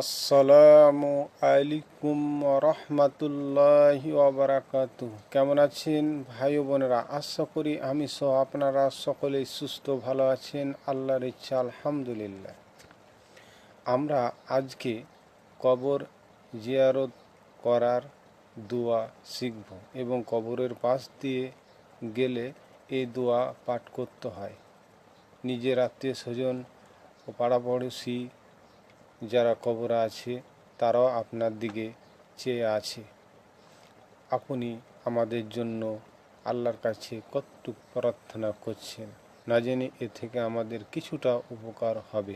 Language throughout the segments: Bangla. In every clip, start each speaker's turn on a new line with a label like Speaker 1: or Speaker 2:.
Speaker 1: আসসালামু আলাইকুম রহমতুল্লাহি ওয়াবারাকাতু। কেমন আছেন ভাই ও বোনেরা? আশা করি আমি সহ আপনারা সকলেই সুস্থ ভালো আছেন, আল্লাহর ইচ্ছা আলহামদুলিল্লাহ। আমরা আজকে কবর জিয়ারত করার দোয়া শিখব এবং কবরের পাশ দিয়ে গেলে এই দোয়া পাঠ করতে হয়। নিজের আত্মীয় স্বজন ও পাড়াপড়শি যারা কবরে আছে তারাও আপনার দিকে চেয়ে আছে। আপনি আমাদের জন্য আল্লাহর কাছে কতটুকু প্রার্থনা করছেন, না জেনে এ থেকে আমাদের কিছুটা উপকার হবে।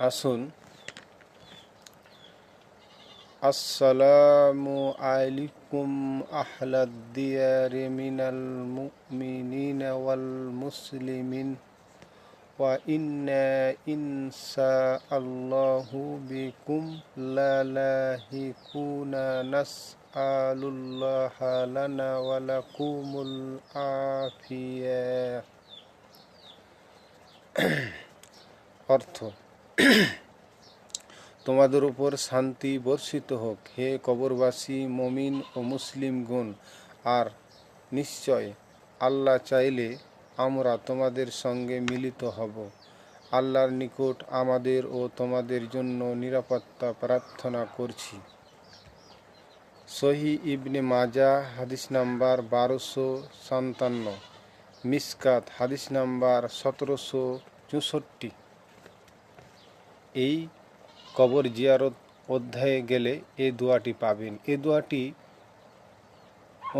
Speaker 1: আসুন। আসসালামু আলাইকুম আহলাদ দিয়ারি মিনাল মুমিনিনা ওয়াল মুসলিমিন ওয়া ইন্না ইনশাআল্লাহু বিকুম লালাহিকুনা নাসআলুল্লাহা লানা ওয়া লাকুমুল আফিয়া। অর্থ: তোমাদের উপর শান্তি বর্ষিত হোক হে কবরবাসী মুমিন ও মুসলিমগণ, আর নিশ্চয় আল্লাহ চাইলে আমরা তোমাদের সঙ্গে মিলিত হব। আল্লাহর নিকট আমাদের ও তোমাদের জন্য নিরাপত্তা প্রার্থনা করছি। সহিহ ইবনে মাজাহ হাদিস নাম্বার 1257, মিশকাত হাদিস নাম্বার 1764। এই কবর জিয়ারত অধ্যায়ে গেলে এই দোয়াটি পাবেন। এই দোয়াটি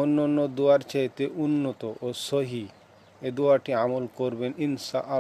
Speaker 1: অন্য অন্য দোয়ার চাইতে উন্নত ও সহি। এই দোয়াটি আমল করবেন ইনশাআল্লাহ।